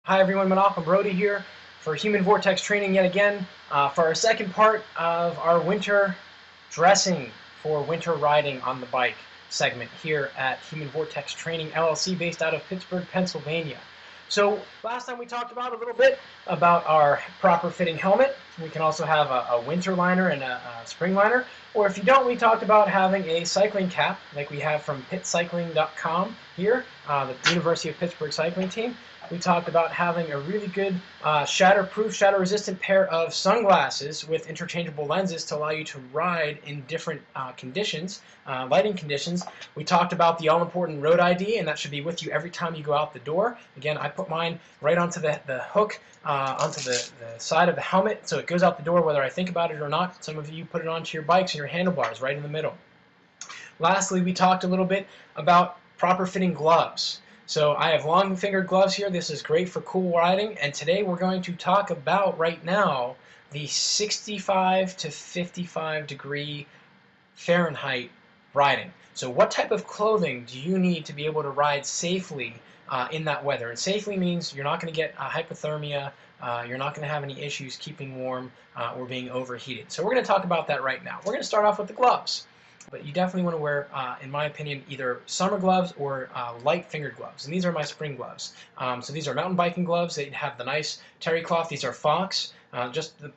Hi everyone, Malcolm Brody here for Human Vortex Training yet again for our second part of our winter dressing for winter riding on the bike segment here at Human Vortex Training LLC based out of Pittsburgh, Pennsylvania. So last time we talked about a little bit about our proper fitting helmet. We can also have a winter liner and a spring liner. Or if you don't, we talked about having a cycling cap like we have from pitcycling.com here, the University of Pittsburgh cycling team. We talked about having a really good shatter-proof, shatter-resistant pair of sunglasses with interchangeable lenses to allow you to ride in different conditions, lighting conditions. We talked about the all-important road ID, and that should be with you every time you go out the door. Again, I put mine right onto the hook, onto the side of the helmet, so it goes out the door whether I think about it or not. Some of you put it onto your bikes and your handlebars right in the middle. Lastly, we talked a little bit about proper fitting gloves. So I have long fingered gloves here. This is great for cool riding, and today we're going to talk about right now the 65 to 55 degree Fahrenheit riding. So what type of clothing do you need to be able to ride safely in that weather? And safely means you're not going to get hypothermia, you're not going to have any issues keeping warm or being overheated. So we're going to talk about that right now. We're going to start off with the gloves. But you definitely want to wear, in my opinion, either summer gloves or light fingered gloves. And these are my spring gloves. So these are mountain biking gloves. They have the nice terry cloth. These are Fox, just the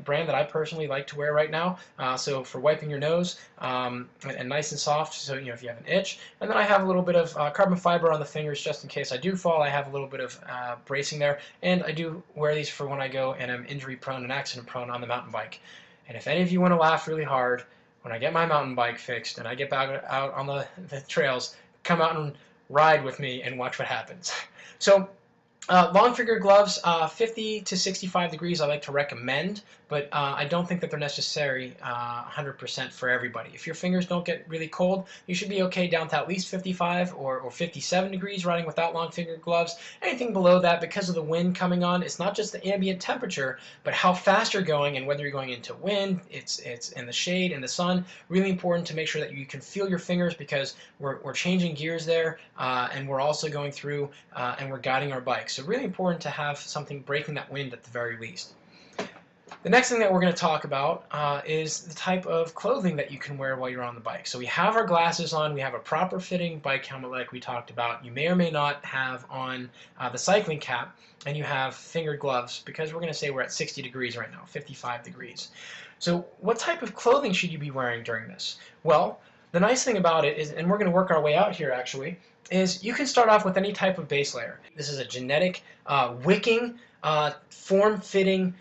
brand that I personally like to wear right now. So for wiping your nose and nice and soft, so if you have an itch. And then I have a little bit of carbon fiber on the fingers just in case I do fall. I have a little bit of bracing there. And I do wear these for when I go and I'm injury prone and accident prone on the mountain bike. And if any of you want to laugh really hard, when I get my mountain bike fixed and I get back out on the trails, come out and ride with me and watch what happens. So long fingered gloves, 50 to 65 degrees I like to recommend, but I don't think that they're necessary 100% for everybody. If your fingers don't get really cold, you should be okay down to at least 55 or 57 degrees riding without long fingered gloves. Anything below that, because of the wind coming on, it's not just the ambient temperature, but how fast you're going and whether you're going into wind, it's in the shade, in the sun. Really important to make sure that you can feel your fingers because we're changing gears there and we're also going through and we're guiding our bikes. So really important to have something breaking that wind at the very least. The next thing that we're going to talk about is the type of clothing that you can wear while you're on the bike. So we have our glasses on, we have a proper fitting bike helmet like we talked about. You may or may not have on the cycling cap, and you have fingered gloves because we're going to say we're at 60 degrees right now, 55 degrees. So what type of clothing should you be wearing during this? Well, the nice thing about it is, and we're going to work our way out here actually, is you can start off with any type of base layer. This is a genetic wicking, form-fitting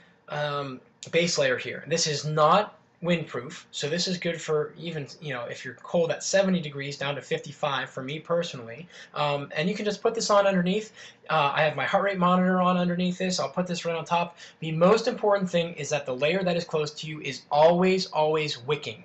base layer here. This is not windproof, so this is good for even, if you're cold at 70 degrees down to 55 for me personally. And you can just put this on underneath. I have my heart rate monitor on underneath this. I'll put this right on top. The most important thing is that the layer that is close to you is always, always wicking.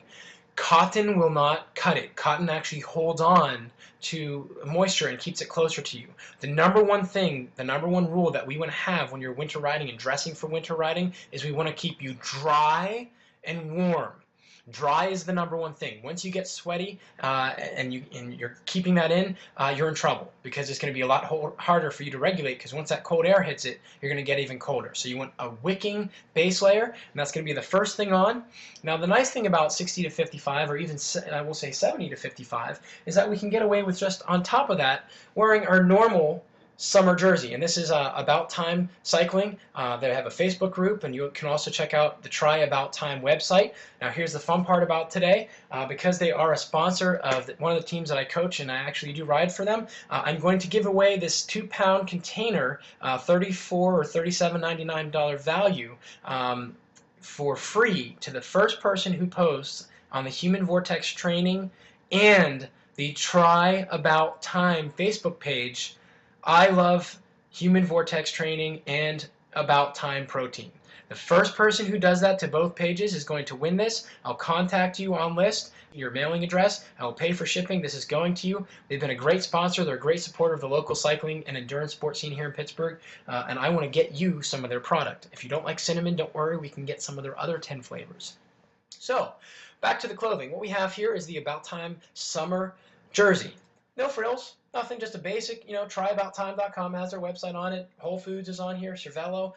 Cotton will not cut it. Cotton actually holds on to moisture and keeps it closer to you. The number one thing, the number one rule that we want to have when you're winter riding and dressing for winter riding is we want to keep you dry and warm. Dry is the number one thing. Once you get sweaty and you're keeping that in, you're in trouble because it's going to be a lot harder for you to regulate because once that cold air hits it, you're going to get even colder. So you want a wicking base layer, and that's going to be the first thing on. Now the nice thing about 60 to 55, or even I will say 70 to 55, is that we can get away with just on top of that wearing our normal summer jersey. And this is About Time Cycling. They have a Facebook group, and you can also check out the Try About Time website. Now here's the fun part about today. Because they are a sponsor of one of the teams that I coach and I actually do ride for them, I'm going to give away this 2-pound container, $34 or $37.99 value for free to the first person who posts on the Human Vortex Training and the Try About Time Facebook page. I love Human Vortex Training and About Time Protein. The first person who does that to both pages is going to win this. I'll contact you on list, your mailing address. I will pay for shipping. This is going to you. They've been a great sponsor. They're a great supporter of the local cycling and endurance sports scene here in Pittsburgh, and I want to get you some of their product. If you don't like cinnamon, don't worry. We can get some of their other 10 flavors. So, back to the clothing. What we have here is the About Time Summer Jersey. No frills, nothing, just a basic, tryaboutTime.com has their website on it. Whole Foods is on here, Cervelo.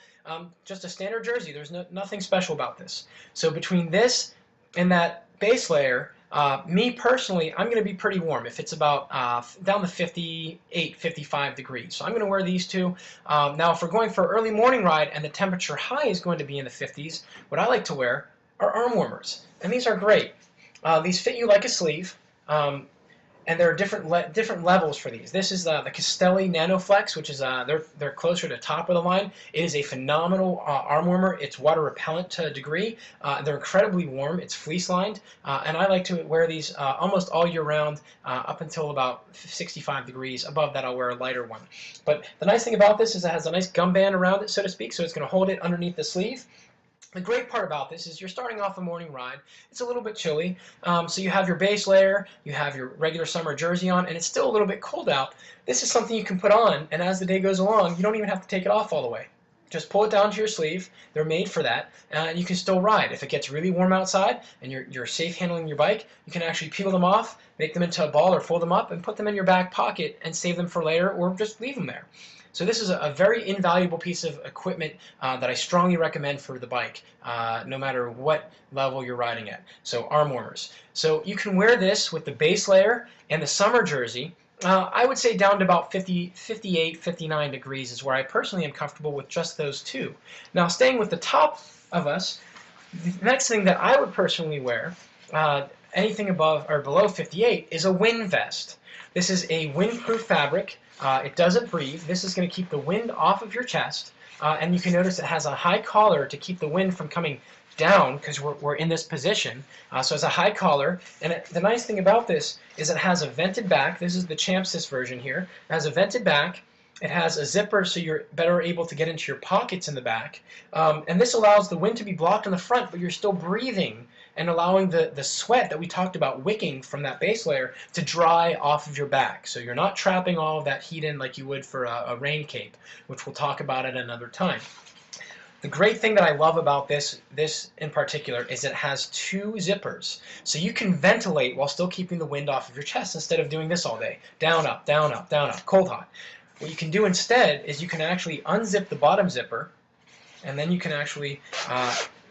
Just a standard jersey. There's nothing special about this. So between this and that base layer, me personally, I'm going to be pretty warm if it's about down to 58, 55 degrees. So I'm going to wear these two. Now, if we're going for an early morning ride and the temperature high is going to be in the 50s, what I like to wear are arm warmers. And these are great. These fit you like a sleeve. And there are different levels for these. This is the Castelli NanoFlex, which is they're closer to top of the line. It is a phenomenal arm warmer. It's water repellent to a degree. They're incredibly warm. It's fleece lined, and I like to wear these almost all year round up until about 65 degrees. Above that, I'll wear a lighter one. But the nice thing about this is it has a nice gum band around it, so to speak, so it's going to hold it underneath the sleeve. The great part about this is you're starting off a morning ride. It's a little bit chilly, so you have your base layer, you have your regular summer jersey on, and it's still a little bit cold out. This is something you can put on, and as the day goes along, you don't even have to take it off all the way. Just pull it down to your sleeve. They're made for that, and you can still ride. If it gets really warm outside and you're safe handling your bike, you can actually peel them off, make them into a ball or fold them up, and put them in your back pocket and save them for later, or just leave them there. So this is a very invaluable piece of equipment that I strongly recommend for the bike, no matter what level you're riding at. So arm warmers. So you can wear this with the base layer and the summer jersey. I would say down to about 50, 58, 59 degrees is where I personally am comfortable with just those two. Now staying with the top of us, the next thing that I would personally wear, anything above or below 58, is a wind vest. This is a windproof fabric. It doesn't breathe. This is going to keep the wind off of your chest, and you can notice it has a high collar to keep the wind from coming down because we're in this position. So it's a high collar, and the nice thing about this is it has a vented back. This is the Champsys version here. It has a vented back. It has a zipper so you're better able to get into your pockets in the back. And this allows the wind to be blocked in the front, but you're still breathing and allowing the sweat that we talked about wicking from that base layer to dry off of your back. So you're not trapping all of that heat in like you would for a rain cape, which we'll talk about at another time. The great thing that I love about this in particular is it has two zippers. So you can ventilate while still keeping the wind off of your chest instead of doing this all day. Down, up, down, up, down, up, cold, hot. What you can do instead is you can actually unzip the bottom zipper, and then you can actually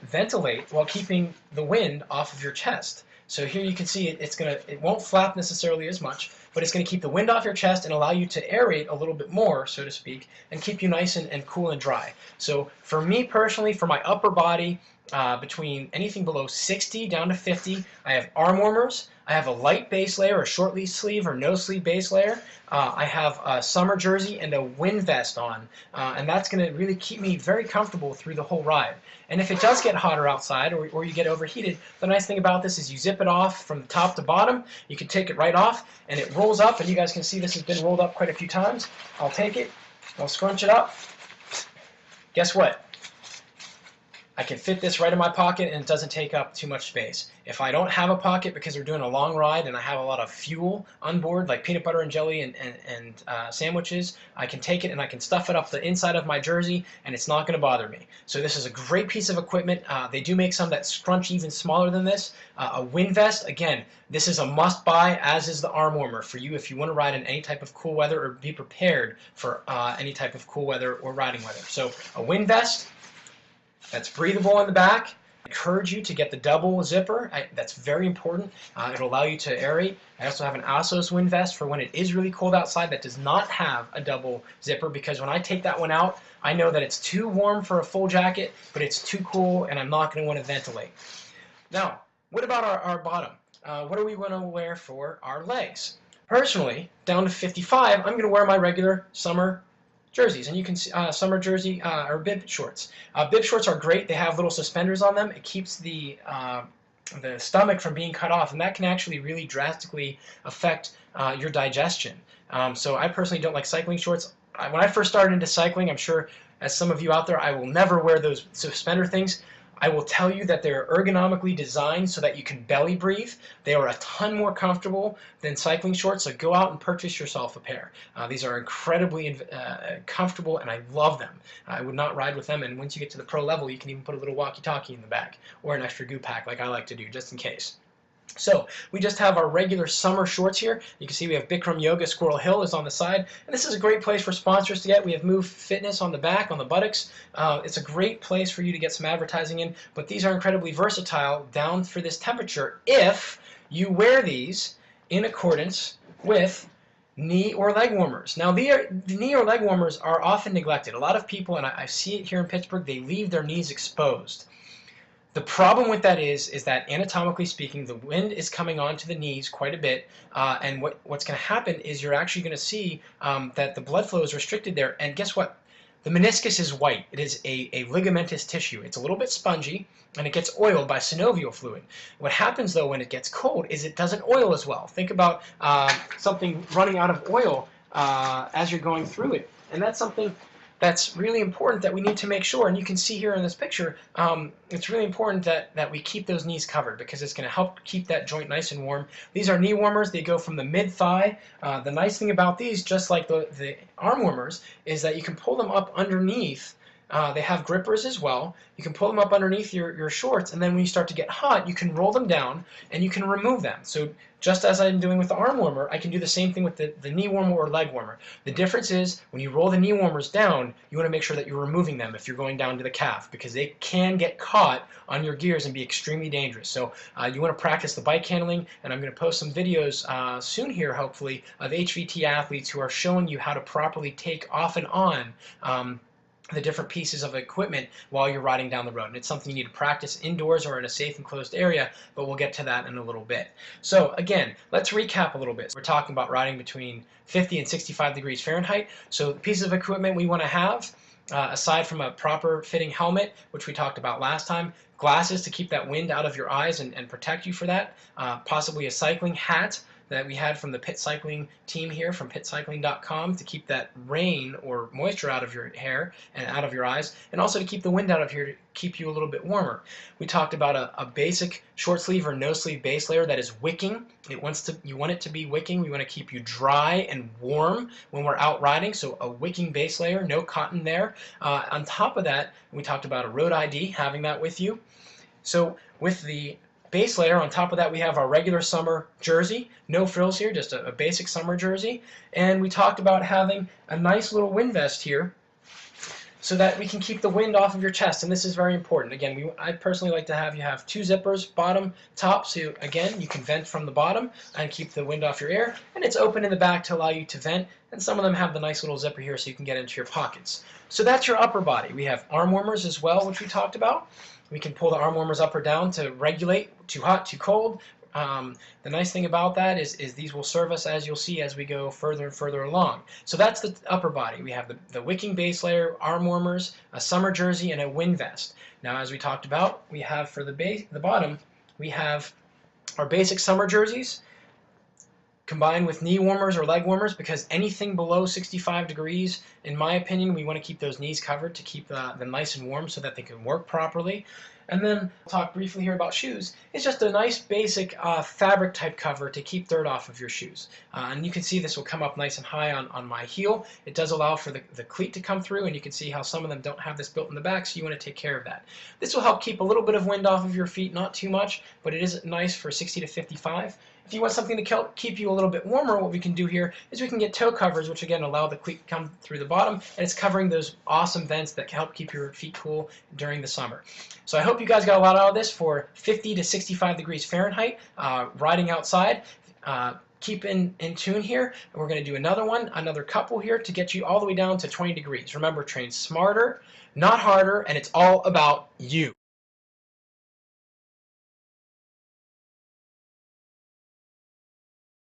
ventilate while keeping the wind off of your chest. So here you can see it won't flap necessarily as much, but it's going to keep the wind off your chest and allow you to aerate a little bit more, so to speak, and keep you nice and cool and dry. So for me personally, for my upper body, between anything below 60 down to 50, I have arm warmers. I have a light base layer, a short sleeve or no sleeve base layer. I have a summer jersey and a wind vest on, and that's going to really keep me very comfortable through the whole ride. And if it does get hotter outside or you get overheated, the nice thing about this is you zip it off from the top to bottom. You can take it right off, and it rolls up, and you guys can see this has been rolled up quite a few times. I'll take it, I'll scrunch it up. Guess what? I can fit this right in my pocket and it doesn't take up too much space. If I don't have a pocket because we're doing a long ride and I have a lot of fuel on board, like peanut butter and jelly and sandwiches, I can take it and I can stuff it up the inside of my jersey and it's not going to bother me. So this is a great piece of equipment. They do make some that scrunch even smaller than this. A wind vest, again, this is a must buy, as is the arm warmer for you if you want to ride in any type of cool weather or be prepared for any type of cool weather or riding weather. So a wind vest that's breathable in the back. I encourage you to get the double zipper. That's very important. It'll allow you to aerate. I also have an ASOS wind vest for when it is really cold outside that does not have a double zipper, because when I take that one out, I know that it's too warm for a full jacket, but it's too cool and I'm not going to want to ventilate. Now, what about our bottom? What are we going to wear for our legs? Personally, down to 55, I'm going to wear my regular summer jerseys, and you can see summer jersey or bib shorts. Bib shorts are great. They have little suspenders on them. It keeps the stomach from being cut off, and that can actually really drastically affect your digestion. So I personally don't like cycling shorts. When I first started into cycling, I'm sure as some of you out there, I will never wear those suspender things. I will tell you that they're ergonomically designed so that you can belly breathe. They are a ton more comfortable than cycling shorts, so go out and purchase yourself a pair. These are incredibly comfortable, and I love them. I would not ride with them, and once you get to the pro level, you can even put a little walkie-talkie in the back, or an extra goo pack like I like to do, just in case. So we just have our regular summer shorts here. You can see we have Bikram Yoga, Squirrel Hill is on the side. And this is a great place for sponsors to get. We have Move Fitness on the back, on the buttocks. It's a great place for you to get some advertising in. But these are incredibly versatile down for this temperature if you wear these in accordance with knee or leg warmers. Now, the knee or leg warmers are often neglected. A lot of people, and I see it here in Pittsburgh, they leave their knees exposed. The problem with that is that anatomically speaking, the wind is coming onto the knees quite a bit, and what's going to happen is you're actually going to see that the blood flow is restricted there, and guess what? The meniscus is white. It is a ligamentous tissue. It's a little bit spongy, and it gets oiled by synovial fluid. What happens, though, when it gets cold is it doesn't oil as well. Think about something running out of oil as you're going through it, and that's something that's really important that we need to make sure, and you can see here in this picture, it's really important that we keep those knees covered because it's going to help keep that joint nice and warm. These are knee warmers. They go from the mid-thigh. The nice thing about these, just like the arm warmers, is that you can pull them up underneath. They have grippers as well. You can pull them up underneath your shorts, and then when you start to get hot, you can roll them down and you can remove them. So just as I'm doing with the arm warmer, I can do the same thing with the knee warmer or leg warmer. The difference is when you roll the knee warmers down, you want to make sure that you're removing them if you're going down to the calf because they can get caught on your gears and be extremely dangerous. So you want to practice the bike handling, and I'm going to post some videos soon here, hopefully, of HVT athletes who are showing you how to properly take off and on the different pieces of equipment while you're riding down the road. And it's something you need to practice indoors or in a safe and closed area, but we'll get to that in a little bit. So again, let's recap a little bit. We're talking about riding between 50 and 65 degrees Fahrenheit. So the pieces of equipment we want to have, aside from a proper fitting helmet, which we talked about last time, glasses to keep that wind out of your eyes and protect you for that, possibly a cycling hat that we had from the Pit Cycling team here from pitcycling.com to keep that rain or moisture out of your hair and out of your eyes, and also to keep the wind out of here to keep you a little bit warmer. We talked about a basic short sleeve or no sleeve base layer that is wicking. You want it to be wicking. We want to keep you dry and warm when we're out riding, so a wicking base layer, no cotton there. On top of that, we talked about a road ID, having that with you. So with the base layer, on top of that we have our regular summer jersey, no frills here, just a basic summer jersey, and we talked about having a nice little wind vest here so that we can keep the wind off of your chest, and this is very important. Again, I personally like to have you have two zippers, bottom, top, so again you can vent from the bottom and keep the wind off your air, and it's open in the back to allow you to vent, and some of them have the nice little zipper here so you can get into your pockets. So that's your upper body. We have arm warmers as well, which we talked about. We can pull the arm warmers up or down to regulate too hot, too cold. The nice thing about that is these will serve us, as you'll see, as we go further and further along. So that's the upper body. We have the wicking base layer, arm warmers, a summer jersey, and a wind vest. Now, as we talked about, we have for the bottom, we have our basic summer jerseys combined with knee warmers or leg warmers, because anything below 65 degrees, in my opinion, we want to keep those knees covered to keep them nice and warm so that they can work properly. And then I'll talk briefly here about shoes. It's just a nice basic fabric type cover to keep dirt off of your shoes. And you can see this will come up nice and high on my heel. It does allow for the cleat to come through, and you can see how some of them don't have this built in the back, so you want to take care of that. This will help keep a little bit of wind off of your feet, not too much, but it is nice for 60 to 55. If you want something to keep you a little bit warmer, what we can do here is we can get toe covers, which again allow the cleat to come through the bottom, and it's covering those awesome vents that can help keep your feet cool during the summer. So I hope you guys got a lot out of this for 50 to 65 degrees Fahrenheit, riding outside. Keep in tune here, and we're going to do another couple here to get you all the way down to 20 degrees. Remember, train smarter, not harder, and it's all about you.